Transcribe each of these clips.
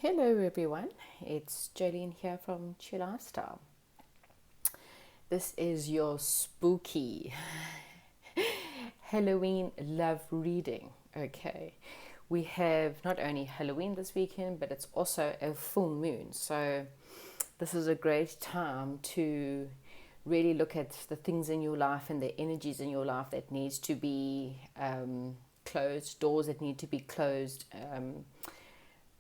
Hello everyone, it's Jolene here from Chill Lifestyle. This is your spooky Halloween love reading. Okay, we have not only Halloween this weekend, but it's also a full moon. So, this is a great time to really look at the things in your life and the energies in your life that needs to be closed, doors that need to be closed.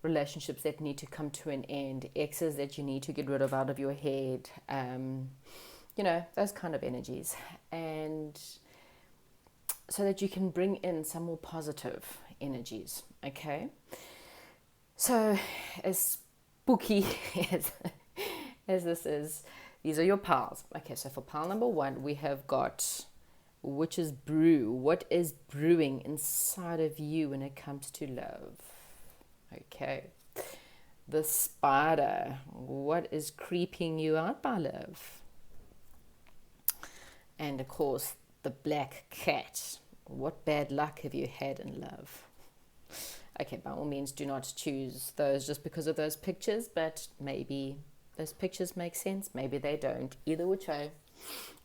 Relationships that need to come to an end, exes that you need to get rid of out of your head, those kind of energies. And so that you can bring in some more positive energies, okay? So, as spooky as, as this is, these are your piles. Okay, so for pile number one, we have got Witch's Brew. What is brewing inside of you when it comes to love? Okay. The spider. What is creeping you out, my love? And of course, the black cat. What bad luck have you had in love? Okay, by all means, do not choose those just because of those pictures, but maybe those pictures make sense, maybe they don't. Either which way,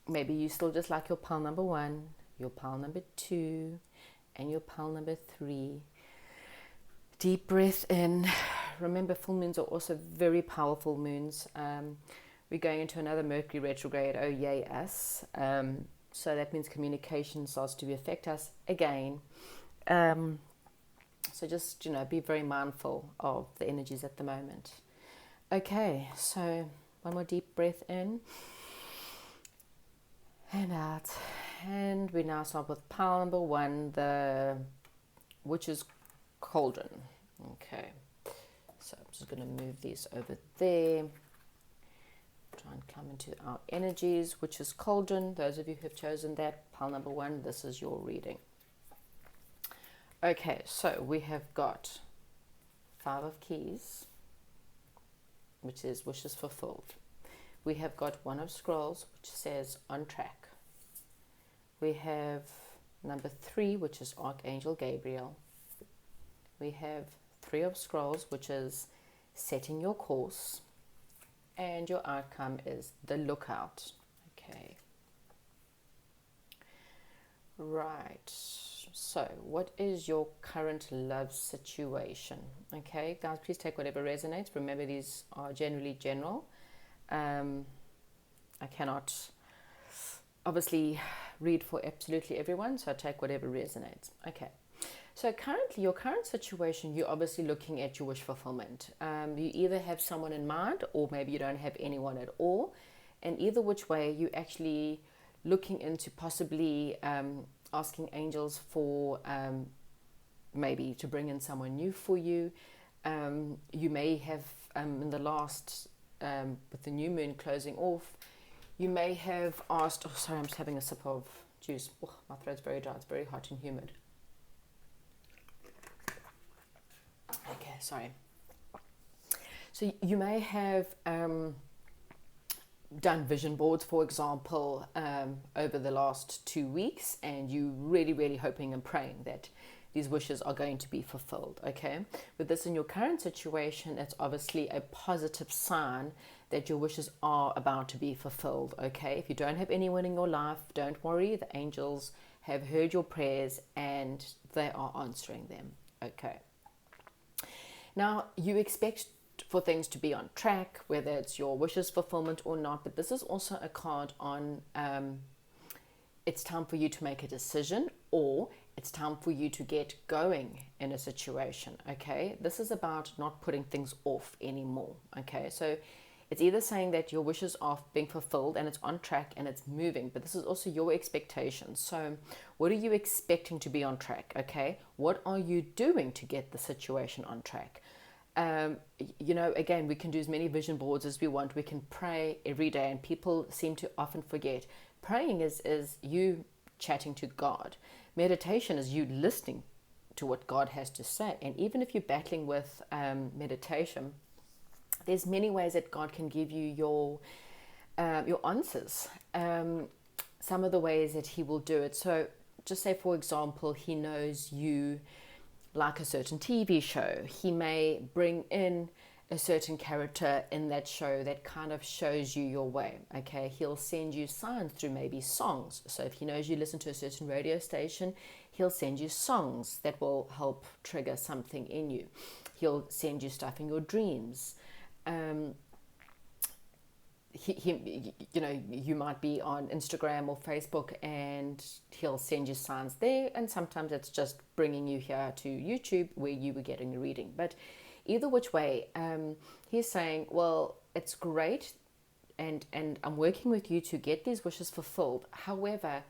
maybe you still just like your pile number one, your pile number two, and your pile number three. Deep breath in. Remember, full moons are also very powerful moons. We're going into another Mercury retrograde. Oh, yay, us. So that means communication starts to affect us again. So just, be very mindful of the energies at the moment. Okay, so one more deep breath in and out. And we now start with pile number one, the Witch's Cauldron. Okay, so I'm just going to move these over there. Try and come into our energies, which is Cauldron. Those of you who have chosen that, pile number one, this is your reading. Okay, so we have got Five of Keys, which is wishes fulfilled. We have got One of Scrolls, which says on track. We have number three, which is Archangel Gabriel. We have Three of Scrolls, which is setting your course. And your outcome is the lookout. Okay. Right. So, what is your current love situation? Okay, guys, please take whatever resonates. Remember, these are generally general. I cannot obviously read for absolutely everyone, so I take whatever resonates. Okay. So currently, your current situation, you're obviously looking at your wish fulfillment. You either have someone in mind or maybe you don't have anyone at all. And either which way, you're actually looking into possibly asking angels for maybe to bring in someone new for you. You may have, in the last, with the new moon closing off, you may have asked, oh, sorry, I'm just having a sip of juice. Oh, my throat's very dry, it's very hot and humid. Okay, sorry. So you may have done vision boards, for example, over the last 2 weeks, and you really hoping and praying that these wishes are going to be fulfilled. Okay, with this in your current situation, it's obviously a positive sign that your wishes are about to be fulfilled. Okay, if you don't have anyone in your life, don't worry, the angels have heard your prayers and they are answering them. Okay. Now, you expect for things to be on track, whether it's your wishes fulfillment or not, but this is also a card on it's time for you to make a decision, or it's time for you to get going in a situation, okay? This is about not putting things off anymore, okay? So it's either saying that your wishes are being fulfilled and it's on track and it's moving, but this is also your expectations. So what are you expecting to be on track, okay? What are you doing to get the situation on track? Again, we can do as many vision boards as we want. We can pray every day, and people seem to often forget. Praying is you chatting to God. Meditation is you listening to what God has to say. And even if you're battling with meditation, there's many ways that God can give you your answers. Some of the ways that He will do it. So just say, for example, He knows you like a certain TV show. He may bring in a certain character in that show that kind of shows you your way. Okay, he'll send you signs through maybe songs. So if he knows you listen to a certain radio station, he'll send you songs that will help trigger something in you. He'll send you stuff in your dreams. You might be on Instagram or Facebook and he'll send you signs there, and sometimes it's just bringing you here to YouTube where you were getting a reading. But either which way, he's saying, well, it's great and I'm working with you to get these wishes fulfilled. However,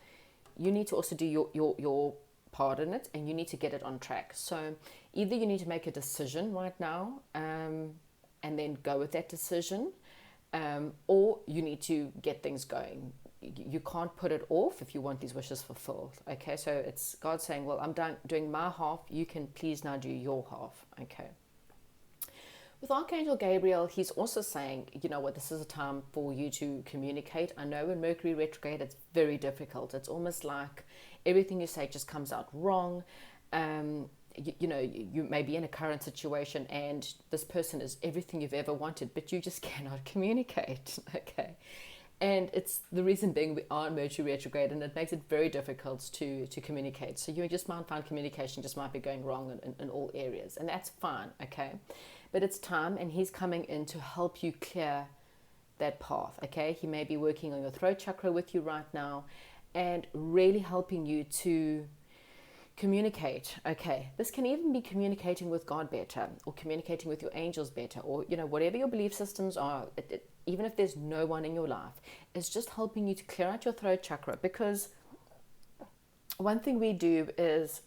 you need to also do your part in it, and you need to get it on track. So either you need to make a decision right now and then go with that decision, or you need to get things going. You can't put it off if you want these wishes fulfilled. Okay, so it's God saying, well, I'm doing my half, you can please now do your half. Okay. With Archangel Gabriel, he's also saying, you know what, this is a time for you to communicate. I know in Mercury retrograde, it's very difficult. It's almost like everything you say just comes out wrong. You may be in a current situation and this person is everything you've ever wanted, but you just cannot communicate. Okay. And it's the reason being we are in Mercury retrograde, and it makes it very difficult to communicate. So you just might find communication just might be going wrong in all areas, and that's fine. Okay. But it's time, and he's coming in to help you clear that path. Okay. He may be working on your throat chakra with you right now and really helping you to communicate. Okay, this can even be communicating with God better, or communicating with your angels better, or whatever your belief systems are. Even if there's no one in your life, it's just helping you to clear out your throat chakra. Because one thing we do is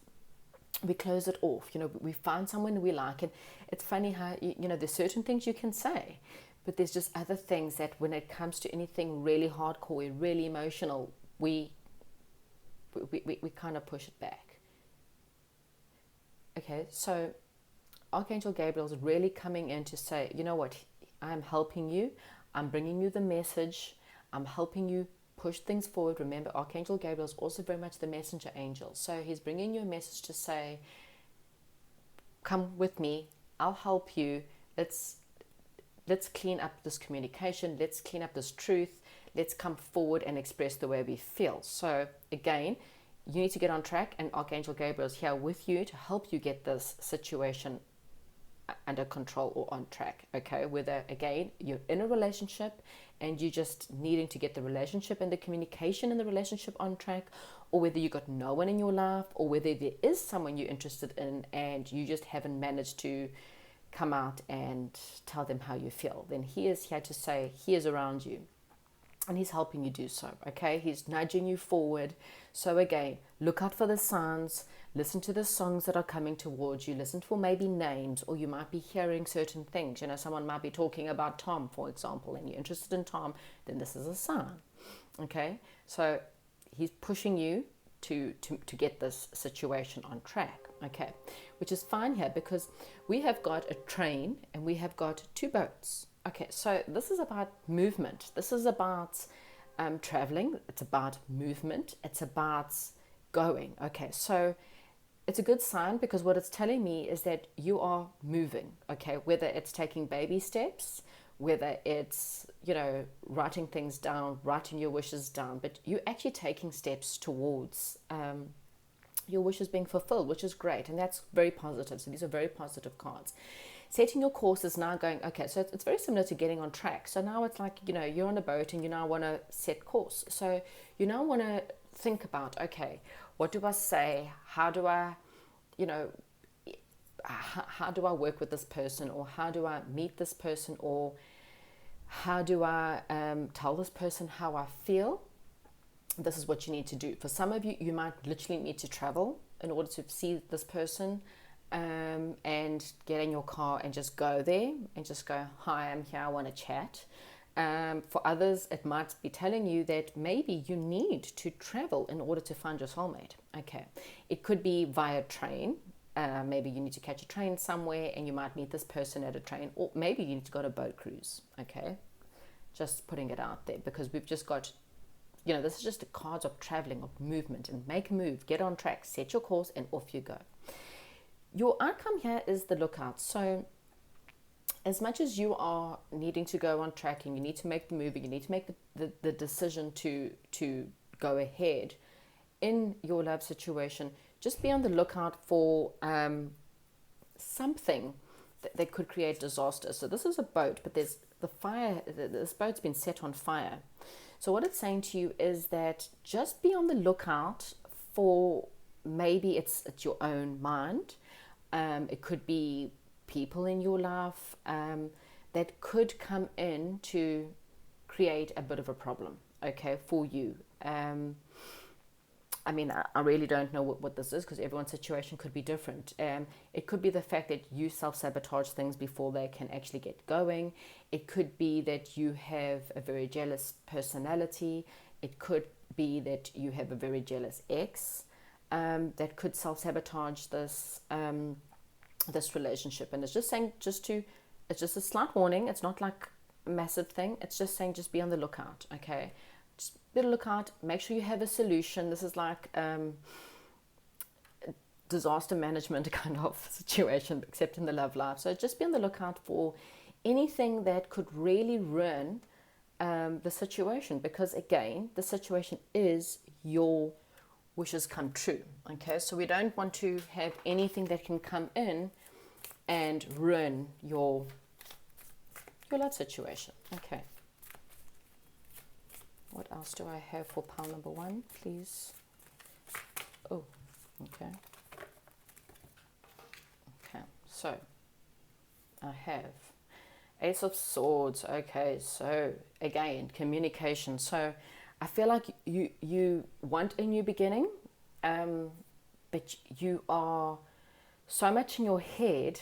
we close it off. We find someone we like, and it's funny how there's certain things you can say, but there's just other things that when it comes to anything really hardcore, really emotional, we kind of push it back. Okay, so Archangel Gabriel is really coming in to say, you know what, I'm helping you. I'm bringing you the message. I'm helping you push things forward. Remember, Archangel Gabriel is also very much the messenger angel. So he's bringing you a message to say, come with me. I'll help you. Let's clean up this communication. Let's clean up this truth. Let's come forward and express the way we feel. So again, you need to get on track, and Archangel Gabriel is here with you to help you get this situation under control or on track. Okay, whether again you're in a relationship and you just needing to get the relationship and the communication in the relationship on track, or whether you got no one in your life, or whether there is someone you're interested in and you just haven't managed to come out and tell them how you feel, then he is here to say he is around you. And he's helping you do so, okay? He's nudging you forward. So again, look out for the signs. Listen to the songs that are coming towards you. Listen for maybe names, or you might be hearing certain things. Someone might be talking about Tom, for example, and you're interested in Tom, then this is a sign, okay? So he's pushing you to get this situation on track, okay? Which is fine here, because we have got a train and we have got 2 boats. Okay, so this is about movement. This is about traveling. It's about movement. It's about going. Okay, so it's a good sign, because what it's telling me is that you are moving. Okay, whether it's taking baby steps, whether it's, writing things down, writing your wishes down, but you're actually taking steps towards your wishes being fulfilled, which is great. And that's very positive. So these are very positive cards. Setting your course is now going, okay, so it's very similar to getting on track. So now it's like, you're on a boat and you now want to set course. So you now want to think about, okay, what do I say? How do I, how do I work with this person? Or how do I meet this person? Or how do I tell this person how I feel? This is what you need to do. For some of you, you might literally need to travel in order to see this person. And get in your car and just go there and just go, hi, I'm here, I want to chat. For others, it might be telling you that maybe you need to travel in order to find your soulmate. Okay, it could be via train. Maybe you need to catch a train somewhere and you might meet this person at a train, or maybe you need to go to a boat cruise. Okay, just putting it out there, because we've just got, this is just the cards of traveling, of movement, and make a move, get on track, set your course, and off you go. your outcome here is the lookout. So as much as you are needing to go on track and you need to make the move, you need to make the decision to go ahead in your love situation, just be on the lookout for something that could create disaster. So this is a boat, but there's the fire. This boat's been set on fire. So what it's saying to you is that just be on the lookout for, maybe it's your own mind. It could be people in your life that could come in to create a bit of a problem, okay, for you. I mean, I really don't know what this is, because everyone's situation could be different. It could be the fact that you self-sabotage things before they can actually get going. It could be that you have a very jealous personality. It could be that you have a very jealous ex that could self-sabotage this this relationship. And it's just saying, it's just a slight warning. It's not like a massive thing. It's just saying, just be on the lookout, okay? Just be on the lookout. Make sure you have a solution. This is like disaster management kind of situation, except in the love life. So just be on the lookout for anything that could really ruin the situation, because again, the situation is your wishes come true, okay? So we don't want to have anything that can come in and ruin your love situation, okay? What else do I have for pile number 1, please? Oh, okay. Okay, so I have Ace of Swords. Okay, so again, communication. So I feel like you want a new beginning, but you are so much in your head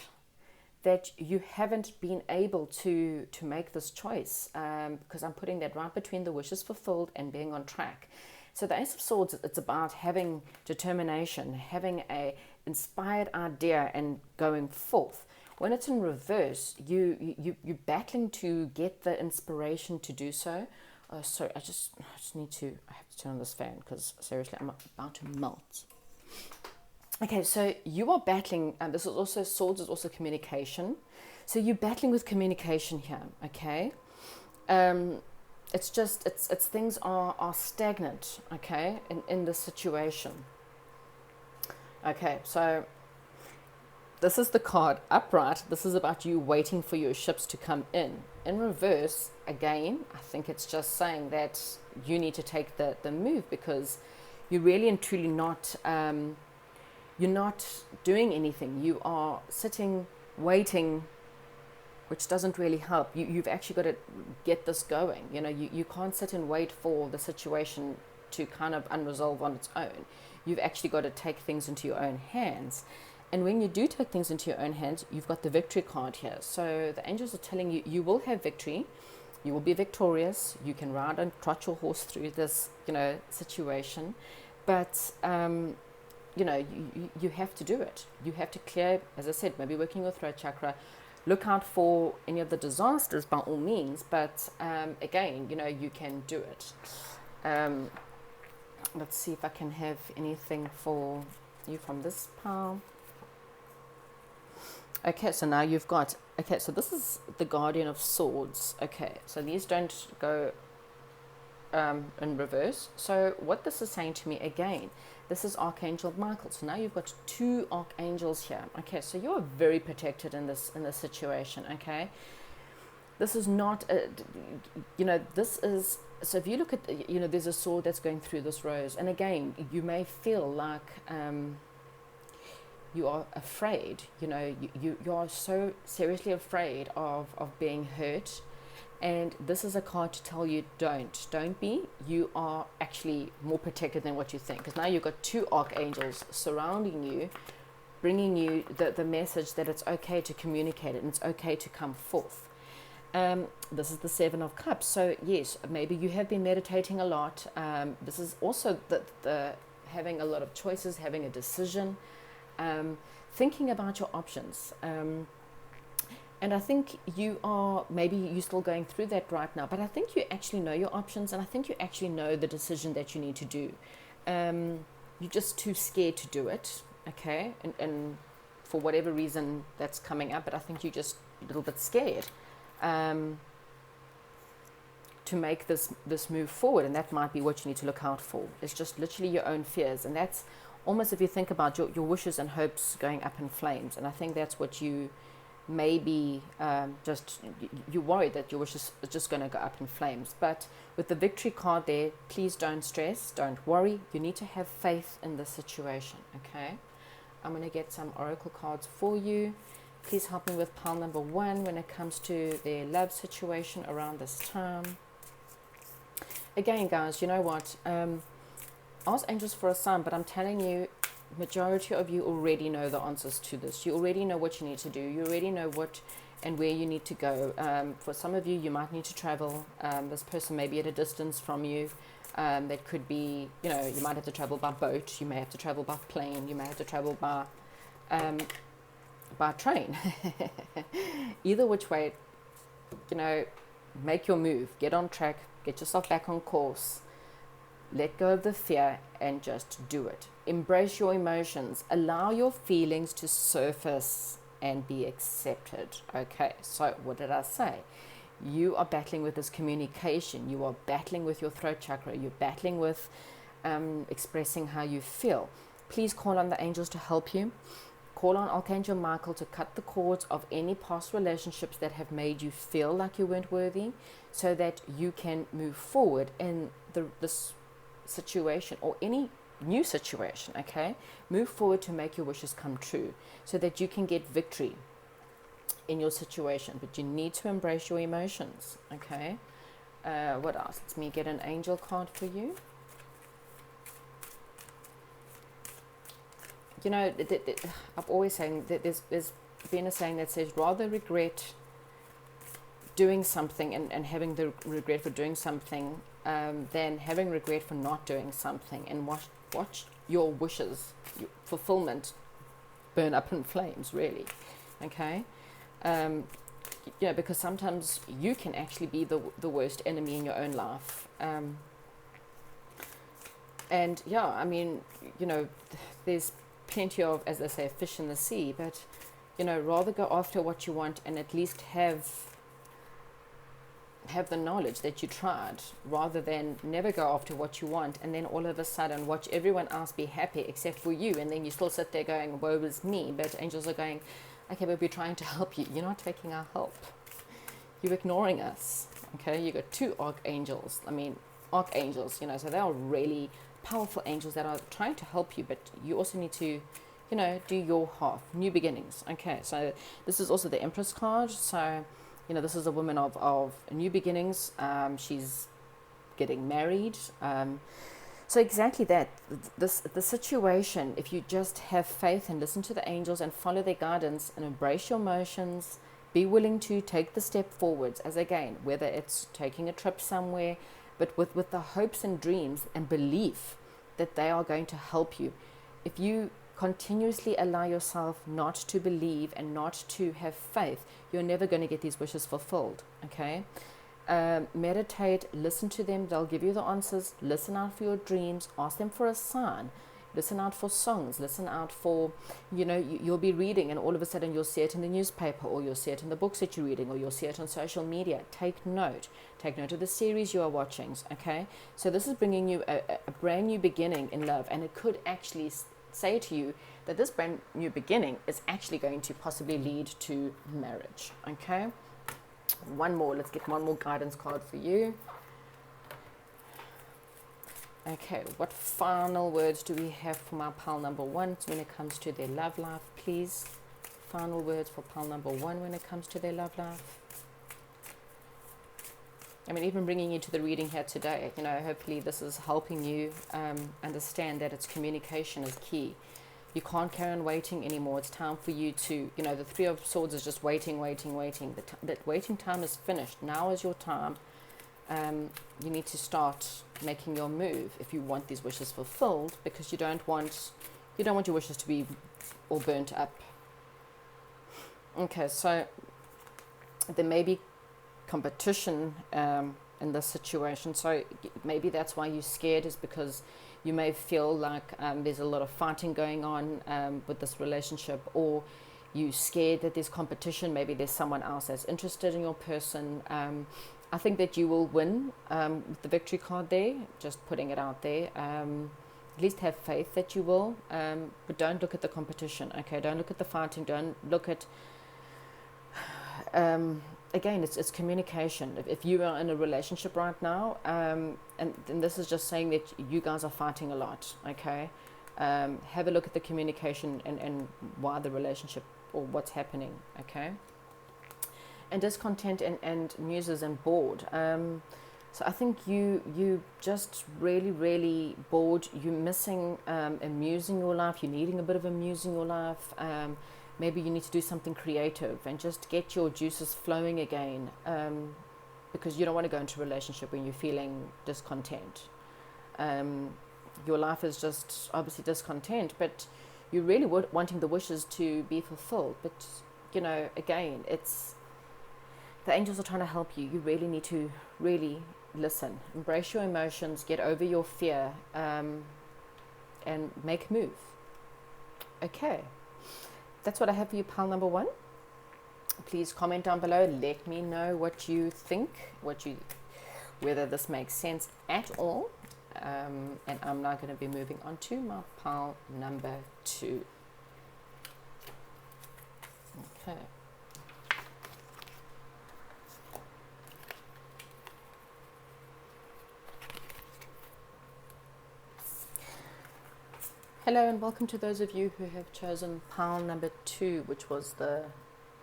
that you haven't been able to make this choice, because I'm putting that right between the wishes fulfilled and being on track. So the Ace of Swords, it's about having determination, having a inspired idea and going forth. When it's in reverse, you're battling to get the inspiration to do so. Oh, sorry, I just need to, I have to turn on this fan, because seriously, I'm about to melt. Okay, so you are battling, this is also, Swords is also communication. So you're battling with communication here, okay? It's just, it's things are stagnant, okay, in this situation. Okay, so this is the card upright. This is about you waiting for your ships to come in. In reverse, again, I think it's just saying that you need to take the move, because you're really and truly not, you're not doing anything. You are sitting, waiting, which doesn't really help. You've actually got to get this going. You know, you can't sit and wait for the situation to kind of unresolve on its own. You've actually got to take things into your own hands. And when you do take things into your own hands, you've got the victory card here. So the angels are telling you, you will have victory. You will be victorious. You can ride and trot your horse through this, situation. But, you have to do it. You have to clear, as I said, maybe working your throat chakra. Look out for any of the disasters by all means. But, again, you can do it. Let's see if I can have anything for you from this pile. Okay, so now you've got, okay, so this is the Guardian of Swords. Okay, so these don't go in reverse. So what this is saying to me, again, this is Archangel Michael. So now you've got 2 archangels here. Okay, so you're very protected in this situation, okay? This is not, this is, so if you look at, there's a sword that's going through this rose. And again, you may feel like you are afraid, you are so seriously afraid of being hurt. And this is a card to tell you, don't be. You are actually more protected than what you think. Because now you've got 2 archangels surrounding you, bringing you the message that it's okay to communicate it and it's okay to come forth. This is the 7 of Cups. So yes, maybe you have been meditating a lot. This is also the having a lot of choices, having a decision, thinking about your options. And I think maybe you're still going through that right now, but I think you actually know your options, and I think you actually know the decision that you need to do. You're just too scared to do it, okay? And for whatever reason that's coming up, but I think you're just a little bit scared to make this move forward, and that might be what you need to look out for. It's just literally your own fears, and that's almost, if you think about your wishes and hopes going up in flames, and I think that's what you maybe you're worried that your wishes are just going to go up in flames. But with the victory card there, please don't stress, don't worry. You need to have faith in the situation. Okay, I'm going to get some oracle cards for you. Please help me with pile number 1 when it comes to their love situation around this time. Again, guys, you know what, ask angels for a sign, but I'm telling you, majority of you already know the answers to this. You already know what you need to do. You already know what and where you need to go. For some of you, you might need to travel. This person may be at a distance from you. That could be, you know, you might have to travel by boat. You may have to travel by plane. You may have to travel by train. Either which way, you know, make your move. Get on track. Get yourself back on course. Let go of the fear and just do it. Embrace your emotions. Allow your feelings to surface and be accepted. Okay, so what did I say? You are battling with this communication. You are battling with your throat chakra. You're battling with expressing how you feel. Please call on the angels to help you. Call on Archangel Michael to cut the cords of any past relationships that have made you feel like you weren't worthy, so that you can move forward in this situation or any new situation. Okay, move forward to make your wishes come true, so that you can get victory in your situation. But you need to embrace your emotions. Okay, what else? Let me get an angel card for you. You know, I'm always saying that there's been a saying that says, rather regret doing something and having the regret for doing something than having regret for not doing something, and watch your wishes, your fulfillment, burn up in flames, really. Okay? You know, because sometimes you can actually be the worst enemy in your own life. And yeah, I mean, you know, there's plenty of, as I say, fish in the sea, but, you know, rather go after what you want and at least have the knowledge that you tried, rather than never go after what you want and then all of a sudden watch everyone else be happy except for you, and then you still sit there going, woe is me. But angels are going, okay, but we're trying to help you. You're not taking our help. You're ignoring us. Okay, you got 2 archangels. I mean, archangels, you know, so they are really powerful angels that are trying to help you, but you also need to, you know, do your half. New beginnings. Okay, so this is also the Empress card. So, you know, this is a woman of new beginnings. She's getting married. So exactly that. The situation, if you just have faith and listen to the angels and follow their guidance and embrace your emotions, be willing to take the step forwards, as again, whether it's taking a trip somewhere, but with the hopes and dreams and belief that they are going to help you. If you continuously allow yourself not to believe and not to have faith, you're never going to get these wishes fulfilled. Okay? Meditate, listen to them. They'll give you the answers. Listen out for your dreams. Ask them for a sign. Listen out for songs. Listen out for, you know, you'll be reading and all of a sudden you'll see it in the newspaper, or you'll see it in the books that you're reading, or you'll see it on social media. Take note. Take note of the series you are watching. Okay? So this is bringing you a brand new beginning in love, and it could actually say to you that this brand new beginning is actually going to possibly lead to marriage. Okay? One more. Let's get one more guidance card for you. Okay, what final words do we have for my pile number 1 when it comes to their love life, please? Final words for pile number 1 when it comes to their love life. I mean, even bringing you to the reading here today, you know, hopefully this is helping you understand that it's communication is key. You can't carry on waiting anymore. It's time for you to, you know, the 3 of Swords is just waiting. That waiting time is finished. Now is your time. You need to start making your move if you want these wishes fulfilled, because you don't want your wishes to be all burnt up. Okay, so there may be competition in this situation. So maybe that's why you're scared, is because you may feel like there's a lot of fighting going on with this relationship, or you're scared that there's competition, maybe there's someone else that's interested in your person. I think that you will win with the victory card there, just putting it out there. At least have faith that you will, but don't look at the competition, okay? Don't look at the fighting, don't look at, again, it's communication. If you are in a relationship right now, and this is just saying that you guys are fighting a lot, okay? Have a look at the communication and why the relationship, or what's happening, okay? And discontent and muses and bored. So I think you just really bored. You're missing a muse in your life. You're needing a bit of a muse in your life. Maybe you need to do something creative and just get your juices flowing again, because you don't want to go into a relationship when you're feeling discontent. Your life is just obviously discontent, but you're really wanting the wishes to be fulfilled. But, again, the angels are trying to help you. You really need to really listen. Embrace your emotions, get over your fear, and make a move. Okay. That's what I have for you, pile number 1. Please comment down below. Let me know what you think, whether this makes sense at all. And I'm now going to be moving on to my pile number 2. Okay. Hello and welcome to those of you who have chosen pile number 2, which was the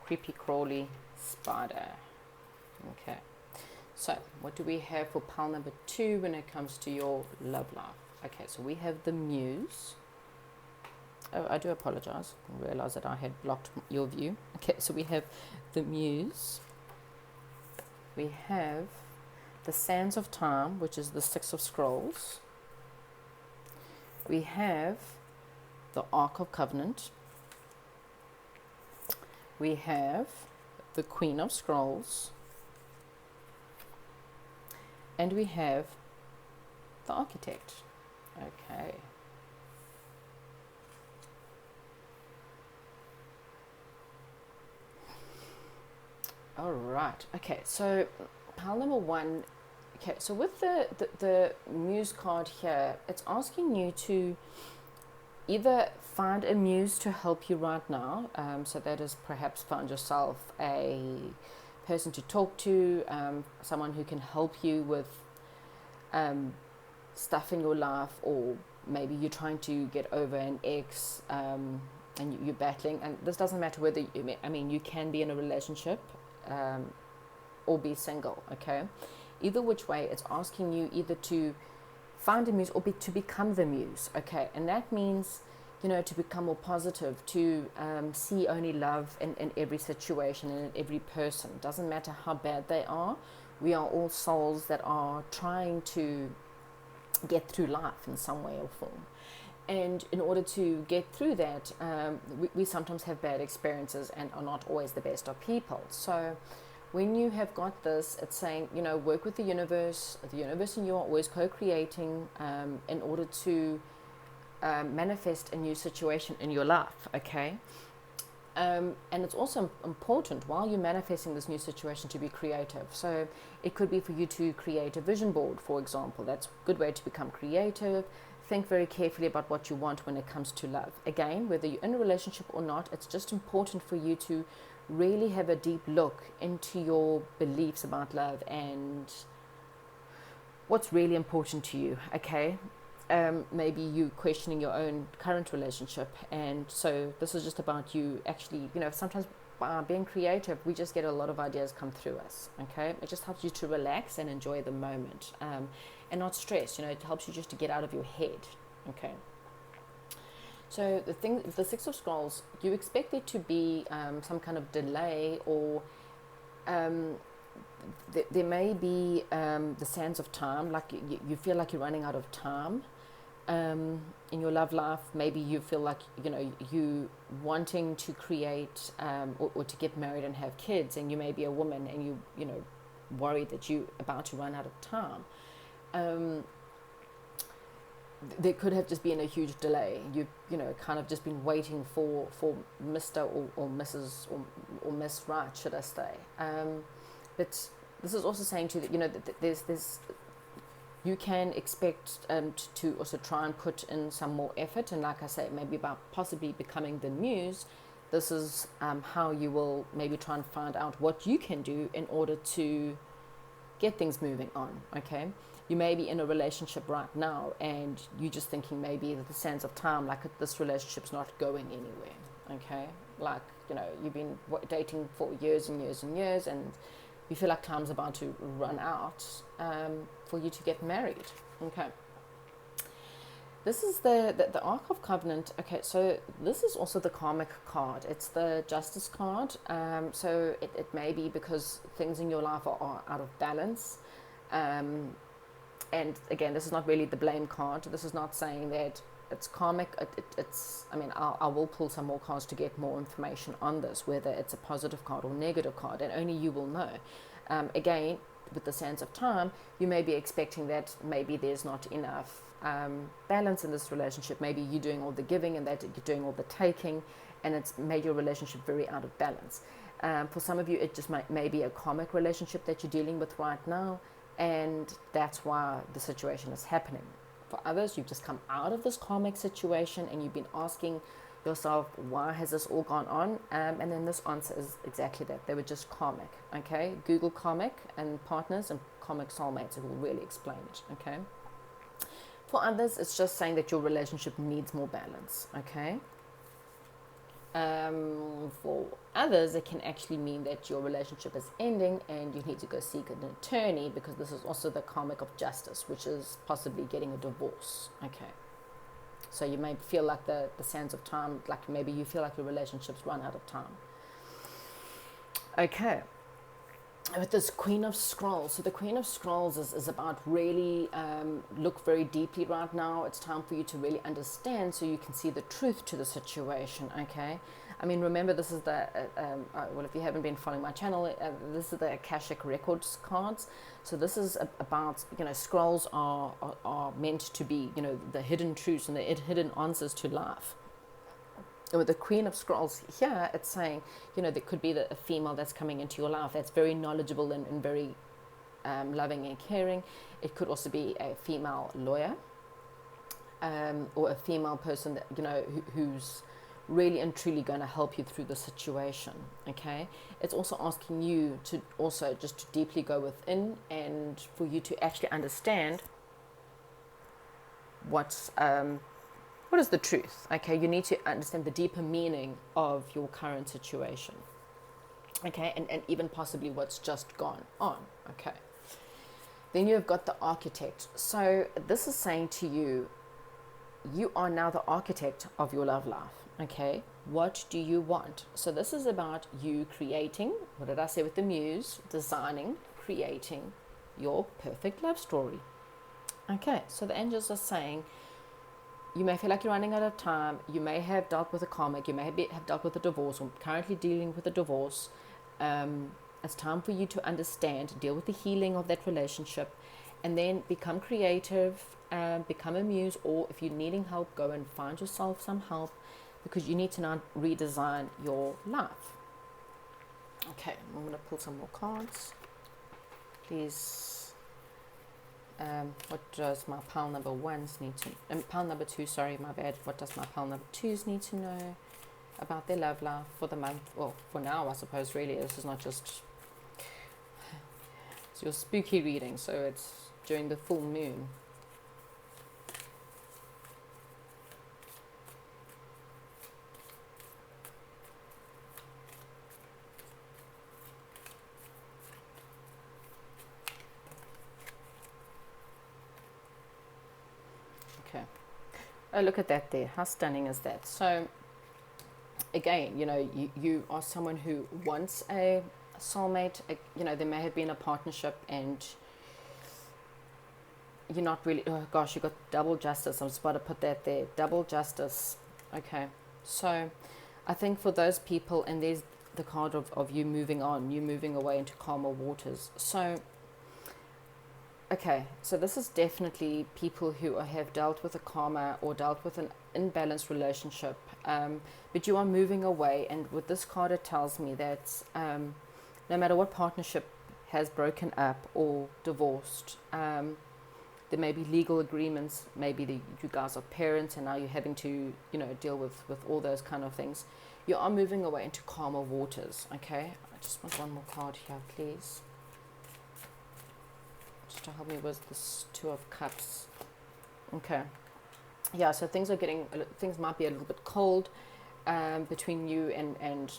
creepy crawly spider. Okay, so what do we have for pile number 2 when it comes to your love life? Okay, so we have the muse. Oh, I do apologize. I realized that I had blocked your view. Okay, so we have the muse. We have the sands of time, which is the 6 of scrolls. We have the Ark of Covenant. We have the Queen of Scrolls. And we have the Architect. Okay. All right. Okay, so pile number 1. Okay, so with the muse card here, it's asking you to either find a muse to help you right now. So that is perhaps find yourself a person to talk to, someone who can help you with stuff in your life, or maybe you're trying to get over an ex and you're battling. And this doesn't matter whether, you can be in a relationship or be single, okay? Either which way, it's asking you either to find a muse or to become the muse, okay? And that means, to become more positive, to see only love in every situation and in every person. Doesn't matter how bad they are. We are all souls that are trying to get through life in some way or form. And in order to get through that, we sometimes have bad experiences and are not always the best of people. So when you have got this, it's saying, work with the universe. The universe and you are always co-creating in order to manifest a new situation in your life, okay? And it's also important while you're manifesting this new situation to be creative. So it could be for you to create a vision board, for example. That's a good way to become creative. Think very carefully about what you want when it comes to love. Again, whether you're in a relationship or not, it's just important for you to really have a deep look into your beliefs about love and what's really important to you, okay? Maybe you questioning your own current relationship, and so this is just about you actually, sometimes by being creative, we just get a lot of ideas come through us, okay? It just helps you to relax and enjoy the moment and not stress, it helps you just to get out of your head, okay? So the 6 of Scrolls, you expect there to be some kind of delay, or there may be the sands of time, like you feel like you're running out of time in your love life. Maybe you feel like, you wanting to create or to get married and have kids, and you may be a woman and you worried that you're about to run out of time. there could have just been a huge delay. You know, kind of just been waiting for Mr. or Mrs. or Miss Right, should I say. But this is also saying to you that, you know, that there's you can expect to also try and put in some more effort, and like I say, maybe about possibly becoming the muse. This is how you will maybe try and find out what you can do in order to get things moving on. Okay, you may be in a relationship right now and you're just thinking maybe that the sands of time, like this relationship's not going anywhere. Okay, like, you know, you've been dating for years and years and years, and you feel like time's about to run out for you to get married. Okay, this is the Ark of Covenant. Okay, so this is also the karmic card. It's the Justice card. So it may be because things in your life are out of balance. And again, this is not really the blame card. This is not saying that it's karmic. It's, I mean, I will pull some more cards to get more information on this, whether it's a positive card or negative card, and only you will know. Again, with the sands of time, you may be expecting that maybe there's not enough balance in this relationship. Maybe you're doing all the giving and that you're doing all the taking, and it's made your relationship very out of balance. For some of you, it just may be a karmic relationship that you're dealing with right now, and that's why the situation is happening. For others, you've just come out of this karmic situation and you've been asking yourself, why has this all gone on? And then this answer is exactly that. They were just karmic. Okay, Google karmic and partners and karmic soulmates. It will really explain it. Okay. For others, it's just saying that your relationship needs more balance. Okay. For others, it can actually mean that your relationship is ending and you need to go seek an attorney, because this is also the karmic of justice, which is possibly getting a divorce. Okay. So you may feel like the sands of time, like maybe you feel like your relationship's run out of time. Okay. With this Queen of Scrolls. So the Queen of Scrolls is about really look very deeply right now. It's time for you to really understand so you can see the truth to the situation, okay? I mean, remember, this is the, well, if you haven't been following my channel, this is the Akashic Records cards. So this is about, you know, scrolls are meant to be, you know, the hidden truths and the hidden answers to life. And with the Queen of Scrolls here, it's saying, you know, there could be a female that's coming into your life that's very knowledgeable and very loving and caring. It could also be a female lawyer or a female person that, you know, who's really and truly going to help you through the situation. Okay, it's also asking you to also just to deeply go within and for you to actually understand what is the truth. Okay, you need to understand the deeper meaning of your current situation. Okay, and even possibly what's just gone on. Okay, then you've got the Architect. So this is saying to you, you are now the architect of your love life. Okay, what do you want? So this is about you creating, what did I say with the muse? Designing, creating your perfect love story. Okay, so the angels are saying, you may feel like you're running out of time. You may have dealt with a karmic. You may have dealt with a divorce or currently dealing with a divorce. It's time for you to understand, deal with the healing of that relationship, and then become creative, become a muse, or if you're needing help, go and find yourself some help, because you need to now redesign your life. Okay, I'm going to pull some more cards. These, what does my pile number ones need to, pile number two, sorry, my bad. What does my pile number twos need to know about their love life for the month? Well, for now, I suppose, really. This is not just, it's your spooky reading, so it's during the full moon. Oh, look at that there. How stunning is that? So, again, you know, you are someone who wants a soulmate. You know, there may have been a partnership and you're not really, oh gosh, you got double justice. I'm just about to put that there. Double justice. Okay. So, I think for those people, and there's the card of you moving on, you moving away into calmer waters. So, Okay, so this is definitely people who have dealt with a karma or dealt with an imbalanced relationship, but you are moving away. And with this card, it tells me that no matter what partnership has broken up or divorced, there may be legal agreements. Maybe you guys are parents, and now you're having to, deal with all those kind of things. You are moving away into calmer waters. Okay, I just want one more card here, please, just to help me with this Two of Cups. Okay, yeah. So things might be a little bit cold between you and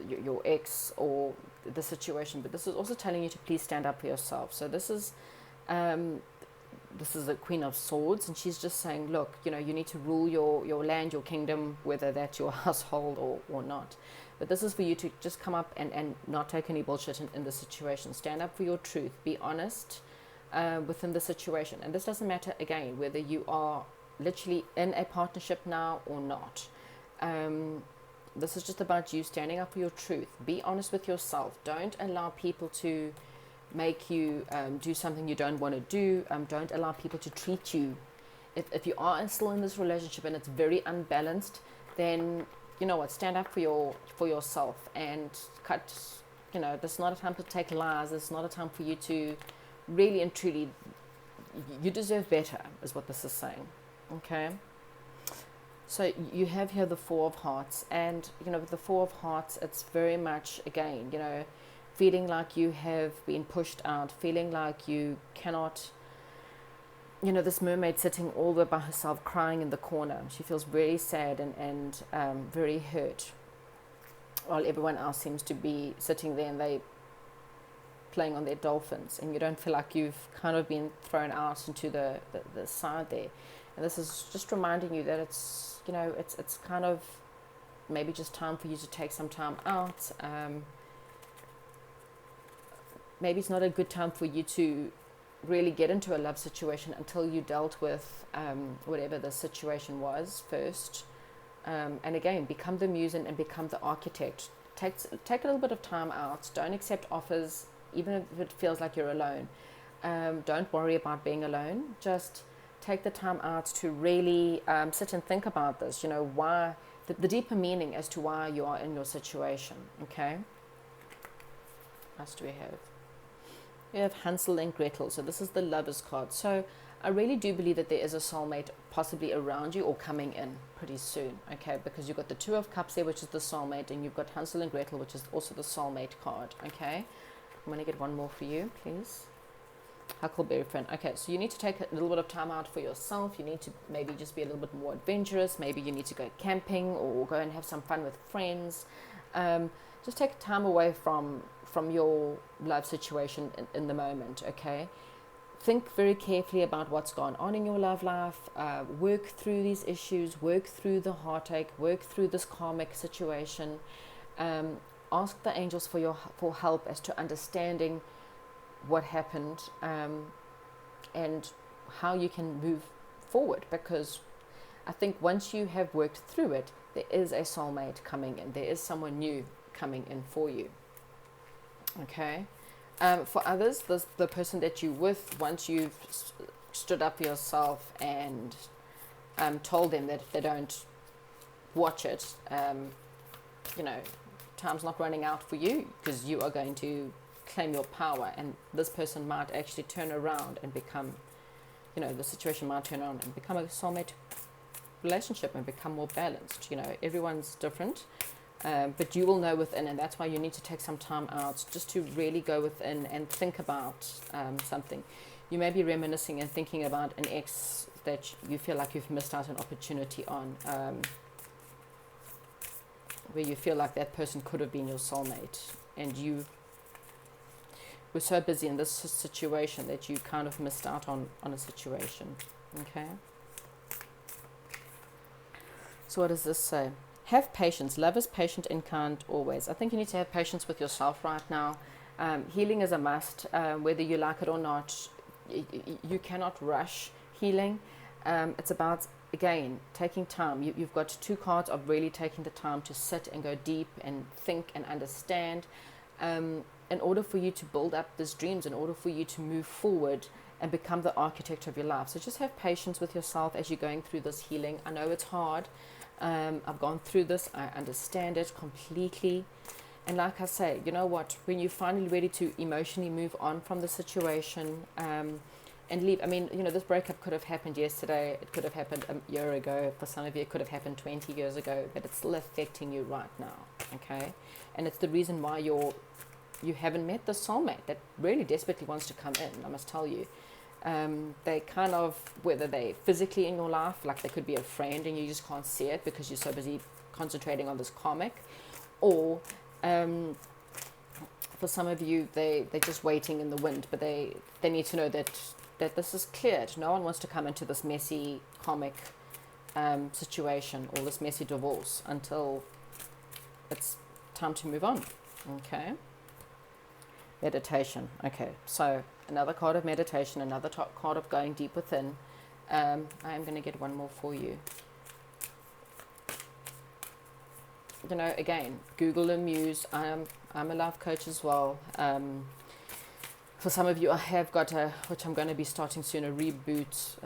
your ex or the situation, but this is also telling you to please stand up for yourself. So this is the Queen of Swords, and she's just saying, look, you need to rule your land, your kingdom, whether that's your household or not. But this is for you to just come up and not take any bullshit in the situation. Stand up for your truth. Be honest within the situation. And this doesn't matter, again, whether you are literally in a partnership now or not. This is just about you standing up for your truth. Be honest with yourself. Don't allow people to make you do something you don't want to do. Don't allow people to treat you. If you are still in this relationship and it's very unbalanced, then you know what, stand up for yourself and cut. This is not a time to take lies. This is not a time for you to really and truly, you deserve better, is what this is saying. Okay, so you have here the Four of Hearts, and with the Four of Hearts, it's very much, again, feeling like you have been pushed out, feeling like you cannot, this mermaid sitting all the way by herself crying in the corner. She feels very sad and very hurt, while everyone else seems to be sitting there and they playing on their dolphins, and you don't feel like you've kind of been thrown out into the side there. And this is just reminding you that it's, it's kind of maybe just time for you to take some time out. Maybe it's not a good time for you to really get into a love situation until you dealt with whatever the situation was first. And again, become the muse and become the architect. Take a little bit of time out. Don't accept offers, even if it feels like you're alone. Don't worry about being alone. Just take the time out to really sit and think about this. Why, the deeper meaning as to why you are in your situation. Okay? What else do we have? We have Hansel and Gretel. So this is the Lovers card. So I really do believe that there is a soulmate possibly around you or coming in pretty soon. Okay, because you've got the Two of Cups there, which is the soulmate, and you've got Hansel and Gretel, which is also the soulmate card. Okay, I'm going to get one more for you, please. Huckleberry friend. Okay, so you need to take a little bit of time out for yourself. You need to maybe just be a little bit more adventurous. Maybe you need to go camping or go and have some fun with friends. Just take time away from your love situation in the moment. Okay, think very carefully about what's gone on in your love life. Work through these issues. Work through the heartache. Work through this karmic situation. Ask the angels for help as to understanding what happened and how you can move forward, because I think once you have worked through it, there is a soulmate coming in. There is someone new coming in for you. Okay, for others, the person that you're with, once you've stood up for yourself and told them that if they don't watch it, time's not running out for you, because you are going to claim your power, and this person might actually turn around and become, the situation might turn around and become a soulmate relationship and become more balanced. Everyone's different, but you will know within, and that's why you need to take some time out just to really go within and think about something. You may be reminiscing and thinking about an ex that you feel like you've missed out an opportunity on, where you feel like that person could have been your soulmate, and you were so busy in this situation that you kind of missed out on a situation. Okay, so what does this say? Have patience. Love is patient and kind always. I think you need to have patience with yourself right now. Healing is a must, whether you like it or not. You cannot rush healing. It's about, again, taking time. You've got two cards of really taking the time to sit and go deep and think and understand. in order for you to build up these dreams, in order for you to move forward and become the architect of your life. So just have patience with yourself as you're going through this healing. I know it's hard. I've gone through this. I understand it completely. And like I say, you know what? When you're finally ready to emotionally move on from the situation and leave. I mean, you know, this breakup could have happened yesterday. It could have happened a year ago. For some of you, it could have happened 20 years ago. But it's still affecting you right now, okay? And it's the reason why you haven't met the soulmate that really desperately wants to come in, I must tell you. They kind of, whether they physically in your life, like they could be a friend and you just can't see it because you're so busy concentrating on this karmic, or for some of you, they're just waiting in the wind, but they need to know that this is cleared. No one wants to come into this messy karmic situation or this messy divorce until it's time to move on, okay? Meditation. Okay, so another card of meditation, another card of going deep within. I am going to get one more for you. You know, again, Google and Muse. I'm a life coach as well. For some of you, I have got which I'm going to be starting soon, a reboot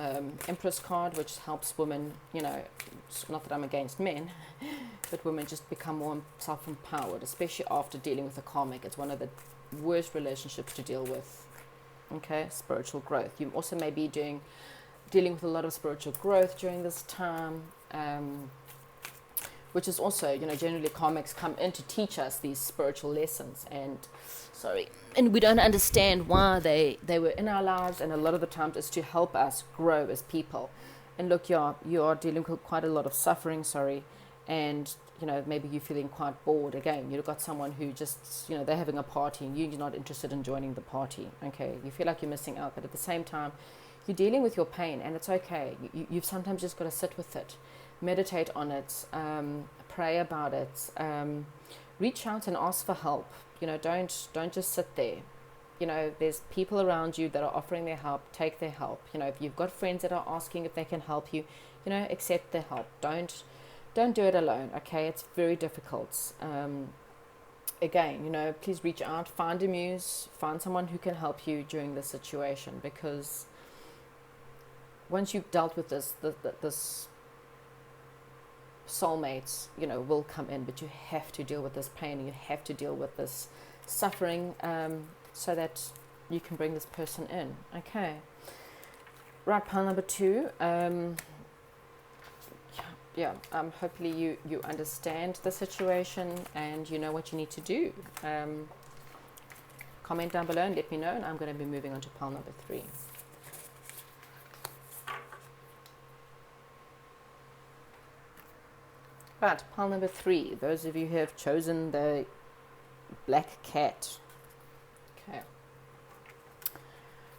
Empress card, which helps women, you know, not that I'm against men, but women just become more self-empowered, especially after dealing with the karmic. It's one of the worst relationships to deal with. Okay, spiritual growth. You also may be dealing with a lot of spiritual growth during this time, which is also, you know, generally karmics come in to teach us these spiritual lessons, and we don't understand why they were in our lives, and a lot of the times it's to help us grow as people. And look, you are dealing with quite a lot of suffering, and you know, maybe you're feeling quite bored. Again, you've got someone who just, you know, they're having a party and you're not interested in joining the party. Okay, you feel like you're missing out, but at the same time, you're dealing with your pain, and it's okay. You've sometimes just got to sit with it, meditate on it, pray about it, reach out and ask for help. You know, don't just sit there. You know, there's people around you that are offering their help. Take their help. You know, if you've got friends that are asking if they can help you, you know, accept their help. Don't do it alone, okay? It's very difficult. Again, you know, please reach out, find a muse, find someone who can help you during this situation, because once you've dealt with this soulmates, you know, will come in, but you have to deal with this pain, and you have to deal with this suffering, so that you can bring this person in, okay? Right, pile number 2. Hopefully you understand the situation and you know what you need to do. Comment down below and let me know, and I'm going to be moving on to pile number 3. Right, pile number 3. Those of you who have chosen the black cat. Okay.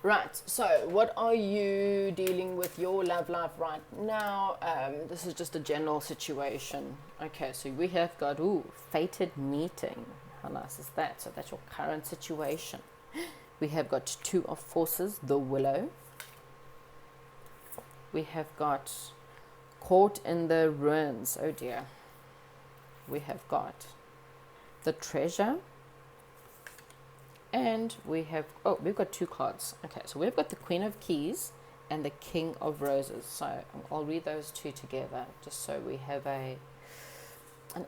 Right, so what are you dealing with your love life right now? This is just a general situation. Okay, so we have got, fated meeting. How nice is that? So that's your current situation. We have got 2 of forces, the willow. We have got caught in the ruins. Oh dear. We have got the treasure. And we've got 2 cards. Okay, so we've got the Queen of Keys and the King of Roses. So I'll read those 2 together just so we have an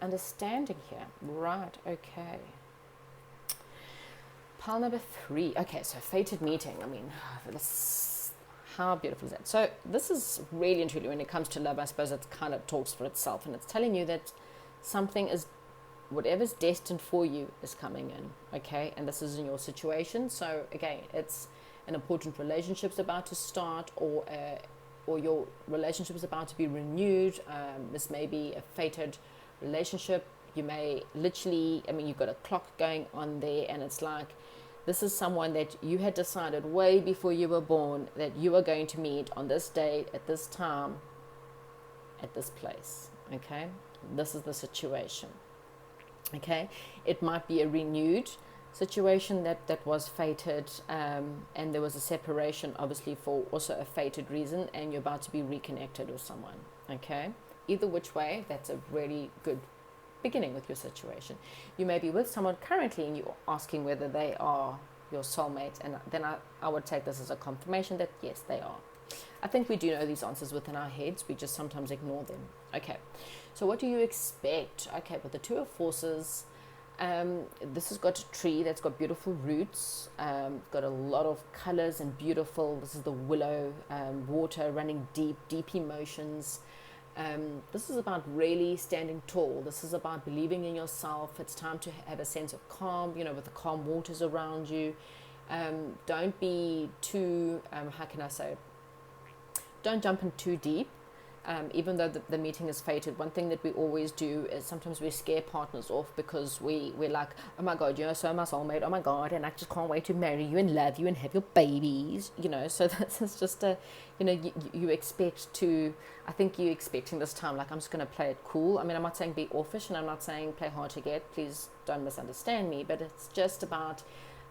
understanding here. Right, okay. Pile number 3. Okay, so fated meeting. I mean, how beautiful is that? So this is really and truly, when it comes to love, I suppose it kind of talks for itself. And it's telling you that something is, whatever's destined for you is coming in, okay? And this is in your situation. So again, it's an important relationship's about to start, or your relationship is about to be renewed. This may be a fated relationship. You may literally, I mean, you've got a clock going on there, and it's like, this is someone that you had decided way before you were born that you are going to meet on this day, at this time, at this place, okay? This is the situation. Okay, it might be a renewed situation that was fated, and there was a separation, obviously, for also a fated reason, and you're about to be reconnected with someone. Okay, either which way, that's a really good beginning with your situation. You may be with someone currently and you're asking whether they are your soulmate, and then I would take this as a confirmation that yes, they are. I think we do know these answers within our heads, we just sometimes ignore them. Okay, so what do you expect? Okay, with the Two of Forces, this has got a tree that's got beautiful roots, got a lot of colors and beautiful, this is the willow, water running deep, deep emotions. This is about really standing tall. This is about believing in yourself. It's time to have a sense of calm, with the calm waters around you. Don't be too, how can I say, don't jump in too deep. Even though the meeting is fated, one thing that we always do is sometimes we scare partners off because we're like, oh my God, you're so my soulmate, oh my God, and I just can't wait to marry you and love you and have your babies, so this is just you expect to, I think you're expecting this time, like, I'm just going to play it cool. I mean, I'm not saying be offish, and I'm not saying play hard to get, please don't misunderstand me, but it's just about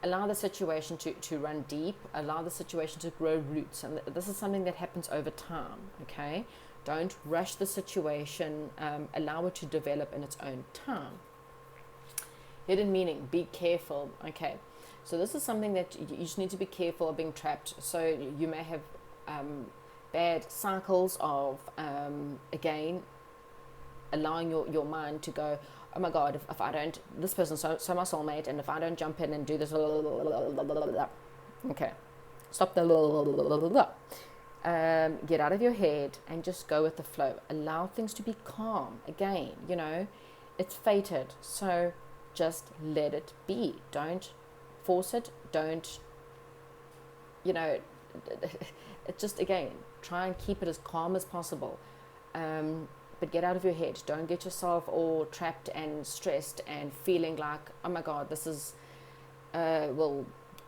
allow the situation to run deep, allow the situation to grow roots, and this is something that happens over time, okay? Don't rush the situation, allow it to develop in its own time. Hidden meaning, be careful. Okay, so this is something that you just need to be careful of being trapped. So you may have bad cycles of, again, allowing your mind to go, oh my God, if I don't, this person's so my soulmate, and if I don't jump in and do this, okay, stop the get out of your head and just go with the flow. Allow things to be calm. Again, it's fated, so just let it be. Don't force it. Don't, it just, again, try and keep it as calm as possible. But get out of your head. Don't get yourself all trapped and stressed and feeling like, oh my God, this is,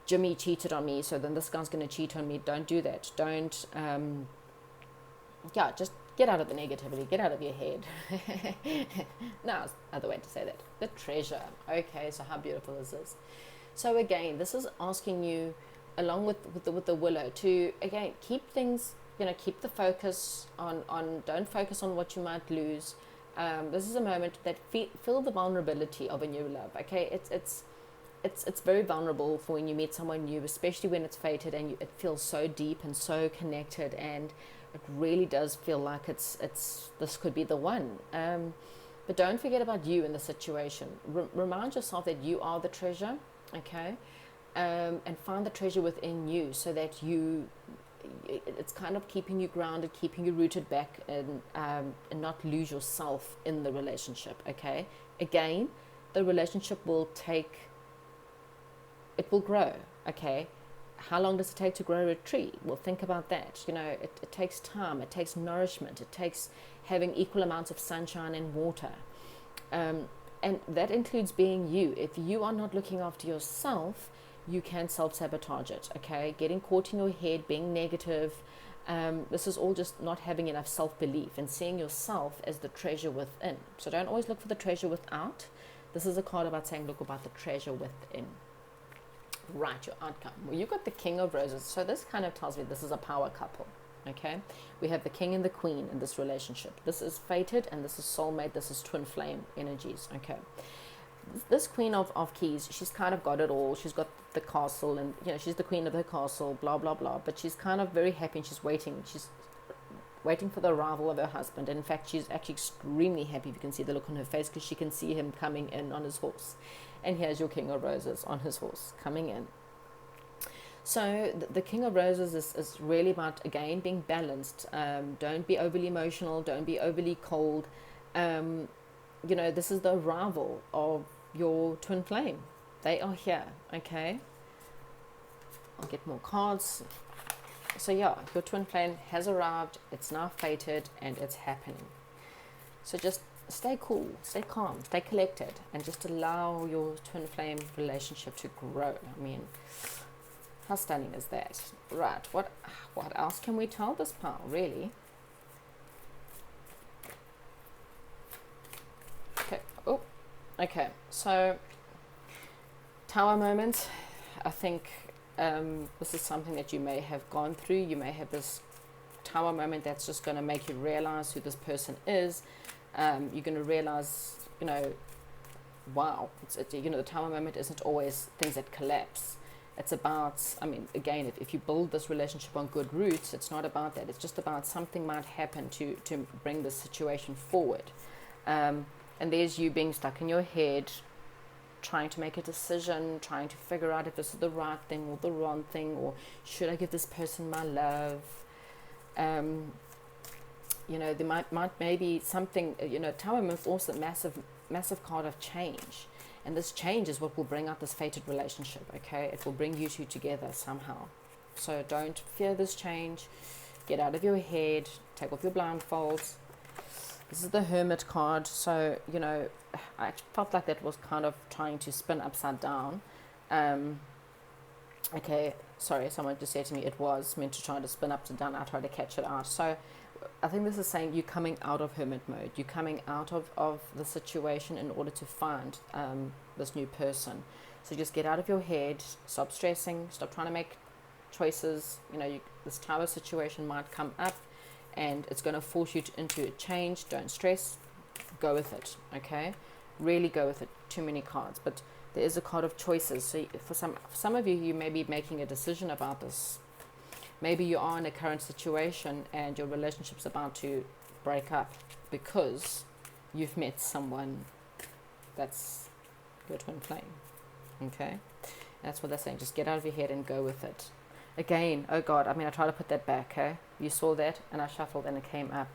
Jimmy cheated on me, so then this guy's going to cheat on me. Don't do that. Don't, just get out of the negativity. Get out of your head. No, other way to say that. The treasure. Okay, so how beautiful is this? So again, this is asking you, along with the willow, to, again, keep things, keep the focus on don't focus on what you might lose. This is a moment that feel the vulnerability of a new love, okay? It's very vulnerable for when you meet someone new, especially when it's fated and it feels so deep and so connected, and it really does feel like it's this could be the one. But don't forget about you in the situation. Remind yourself that you are the treasure, okay? And find the treasure within you, so that it's kind of keeping you grounded, keeping you rooted back, and not lose yourself in the relationship, okay? Again, the relationship will grow, okay? How long does it take to grow a tree? Well, think about that. It takes time, it takes nourishment, it takes having equal amounts of sunshine and water. And that includes being you. If you are not looking after yourself, you can self-sabotage it, okay? Getting caught in your head, being negative, this is all just not having enough self-belief and seeing yourself as the treasure within. So don't always look for the treasure without. This is a card about saying, look about the treasure within. Right, your outcome. Well, you got the King of Roses. So this kind of tells me this is a power couple, okay? We have the King and the Queen in this relationship. This is fated, and this is soulmate. This is twin flame energies, okay? This Queen of Keys, she's kind of got it all. She's got the castle, and she's the queen of the castle, blah blah blah, but she's kind of very happy, and she's waiting for the arrival of her husband. And in fact, she's actually extremely happy. You can see the look on her face, because she can see him coming in on his horse. And here's your King of Roses on his horse coming in. So the King of Roses is really about, again, being balanced. Don't be overly emotional, don't be overly cold. This is the arrival of your twin flame. They are here, okay? I'll get more cards. So yeah, your twin flame has arrived, it's now fated, and it's happening. So just stay cool, stay calm, stay collected, and just allow your twin flame relationship to grow. I mean, how stunning is that? Right, what else can we tell this pile, really? Okay, so tower moment. I think this is something that you may have gone through. You may have this tower moment that's just going to make you realize who this person is. You're going to realize you know, wow, you know, the Tower moment isn't always things that collapse. It's about, I mean, again, if you build this relationship on good roots, it's not about that. It's just about something might happen to bring the situation forward. And there's you being stuck in your head, trying to make a decision, trying to figure out if this is the right thing or the wrong thing, or should I give this person my love? You know, there might maybe something, you know, Tower is also a massive card of change. And this change is what will bring out this fated relationship, okay? It will bring you two together somehow. So don't fear this change. Get out of your head. Take off your blindfolds. This is the Hermit card. So, you know, I felt like that was kind of trying to spin upside down. Okay, sorry, someone just said to me it was meant to try to spin upside down. I tried to catch it out. So I think this is saying you're coming out of hermit mode. You're coming out of the situation in order to find this new person. So just get out of your head, stop stressing, stop trying to make choices. You know, this Tower situation might come up and it's going to force you into a change. Don't stress, go with it, okay? Really go with it. Too many cards, but there is a card of choices. So for some of you, you may be making a decision about this. Maybe you are in a current situation and your relationship's about to break up because you've met someone that's your twin flame. Okay? That's what they're saying. Just get out of your head and go with it. Again, oh God, I mean, I try to put that back, okay? You saw that and I shuffled and it came up.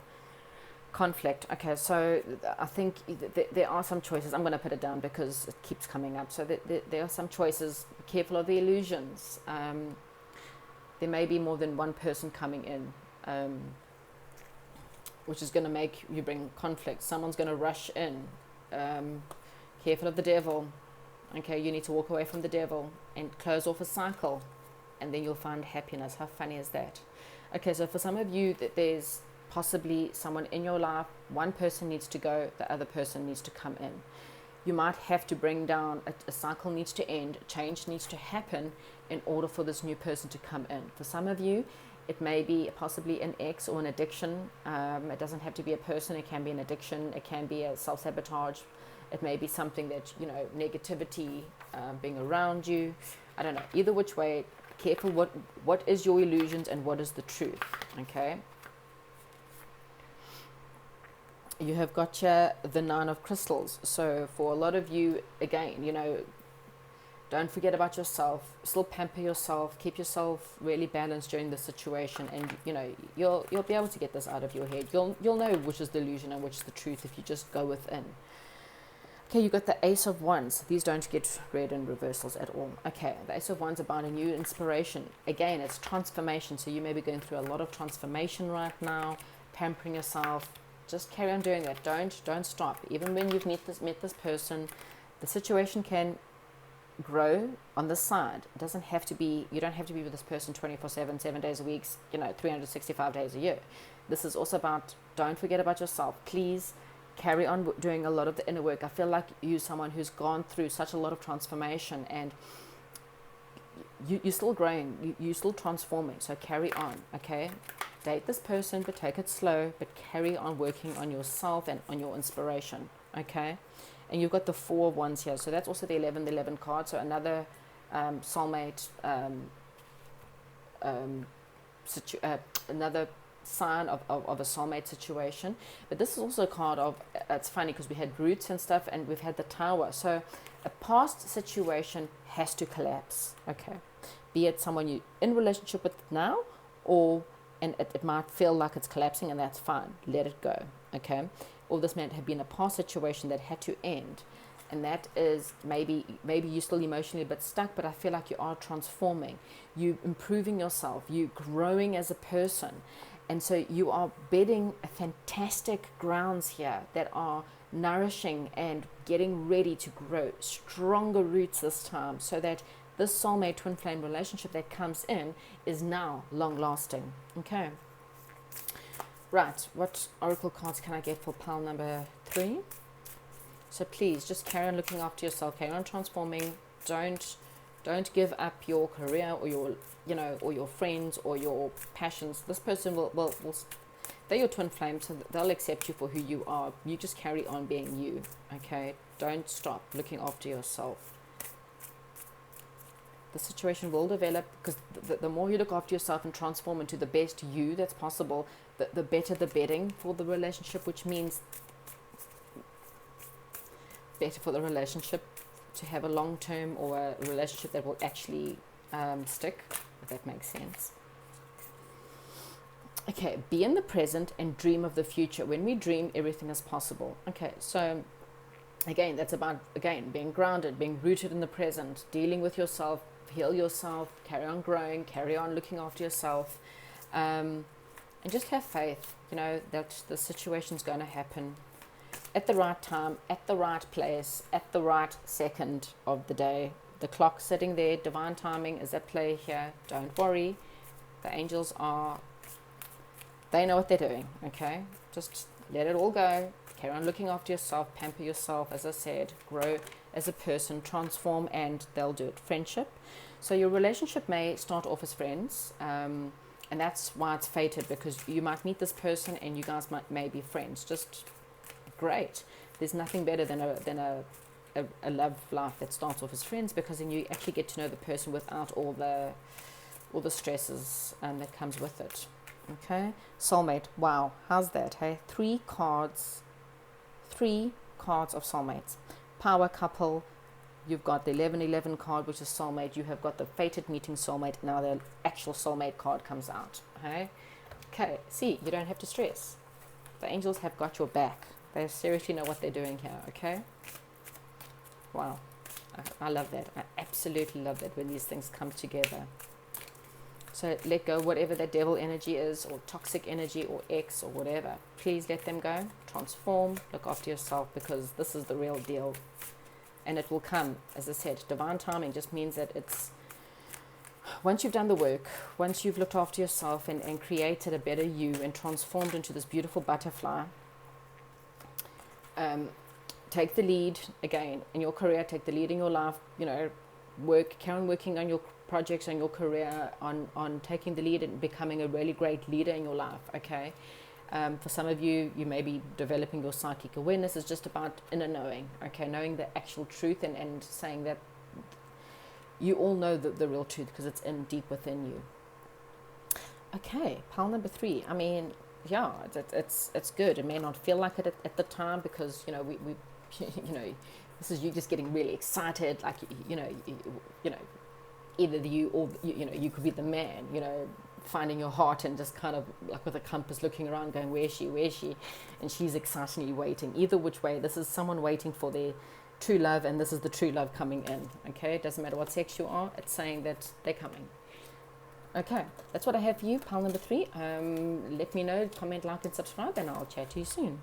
Conflict. Okay, so I think there are some choices. I'm going to put it down because it keeps coming up. So there are some choices. Be careful of the illusions. There may be more than one person coming in, which is going to make you bring conflict. Someone's going to rush in. Careful of the devil. Okay, you need to walk away from the devil and close off a cycle, and then you'll find happiness. How funny is that? Okay, so for some of you, there's possibly someone in your life. One person needs to go, the other person needs to come in. You might have to bring down, a cycle needs to end, change needs to happen in order for this new person to come in. For some of you, it may be possibly an ex or an addiction. It doesn't have to be a person. It can be an addiction. It can be a self-sabotage. It may be something that, you know, negativity being around you. I don't know. Either which way, careful what is your illusions and what is the truth, okay? You have got the Nine of Crystals. So for a lot of you, again, you know, don't forget about yourself. Still pamper yourself. Keep yourself really balanced during the situation, and you know you'll be able to get this out of your head. You'll know which is the illusion and which is the truth if you just go within. Okay, you got the Ace of Wands. These don't get read in reversals at all. Okay, the Ace of Wands about a new inspiration. Again, it's transformation. So you may be going through a lot of transformation right now, pampering yourself. Just carry on doing that. Don't stop. Even when you've met this person, the situation can grow on the side. It doesn't have to be, you don't have to be with this person 24/7, 7 days a week, you know, 365 days a year. This is also about, don't forget about yourself. Please carry on doing a lot of the inner work. I feel like you're someone who's gone through such a lot of transformation, and you're still growing, you're still transforming. So carry on, okay? Date this person, but take it slow, but carry on working on yourself and on your inspiration, okay? And you've got the Four of Wands here, so that's also the 11 card, so another soulmate, another sign of a soulmate situation. But this is also a card of, it's funny because we had roots and stuff, and we've had the Tower. So a past situation has to collapse, okay? Be it someone you're in relationship with now, and it might feel like it's collapsing, and that's fine. Let it go, okay? Or this might have been a past situation that had to end, and that is maybe you're still emotionally a bit stuck, but I feel like you are transforming. You're improving yourself. You're growing as a person. And so you are bedding a fantastic grounds here that are nourishing and getting ready to grow stronger roots this time, so that this soulmate twin flame relationship that comes in is now long lasting. Okay. Right, what oracle cards can I get for pile number 3? So please just carry on looking after yourself, carry on transforming. Don't give up your career or your, you know, or your friends or your passions. This person will they're your twin flames, so they'll accept you for who you are. You just carry on being you, okay? Don't stop looking after yourself. The situation will develop, because the more you look after yourself and transform into the best you that's possible, the better the bedding for the relationship, which means better for the relationship to have a long-term, or a relationship that will actually stick, if that makes sense. Okay, be in the present and dream of the future. When we dream, everything is possible. Okay, so again, that's about, again, being grounded, being rooted in the present, dealing with yourself, heal yourself, carry on growing, carry on looking after yourself, and just have faith, you know, that the situation's going to happen at the right time, at the right place, at the right second of the day. The clock sitting there, divine timing is at play here. Don't worry. The angels they know what they're doing, okay? Just let it all go. Carry on looking after yourself, pamper yourself, as I said, grow as a person, transform, and they'll do it. Friendship. So your relationship may start off as friends, and that's why it's fated, because you might meet this person and you guys may be friends. Just great. There's nothing better than a love life that starts off as friends, because then you actually get to know the person without all the stresses that comes with it. Okay, soulmate. Wow, how's that? Hey, three cards of soulmates. Power couple. You've got the 1111 card, which is soulmate. You have got the fated meeting soulmate. Now the actual soulmate card comes out. Okay. See, you don't have to stress. The angels have got your back. They seriously know what they're doing here. Okay. Wow, I love that. I absolutely love that when these things come together. So let go whatever that devil energy is, or toxic energy, or ex, or whatever. Please let them go. Transform. Look after yourself, because this is the real deal. And it will come, as I said, divine timing just means that it's, once you've done the work, once you've looked after yourself and created a better you and transformed into this beautiful butterfly, take the lead again in your career, take the lead in your life, you know, carry on working on your projects, on your career, on taking the lead and becoming a really great leader in your life, okay? For some of you, you may be developing your psychic awareness. Is just about inner knowing, okay? Knowing the actual truth and saying that you all know the real truth, because it's in deep within you. Okay, pile number 3. I mean, yeah, it's good. It may not feel like it at the time, because, you know, we you know, this is you just getting really excited, like, you know, either you or, you know, you could be the man, you know, finding your heart and just kind of like with a compass looking around going, where's she, and she's excitedly waiting. Either which way, this is someone waiting for their true love, and this is the true love coming in, okay? It doesn't matter what sex you are, it's saying that they're coming. Okay, that's what I have for you, pile number 3. Let me know, comment, like, and subscribe, and I'll chat to you soon.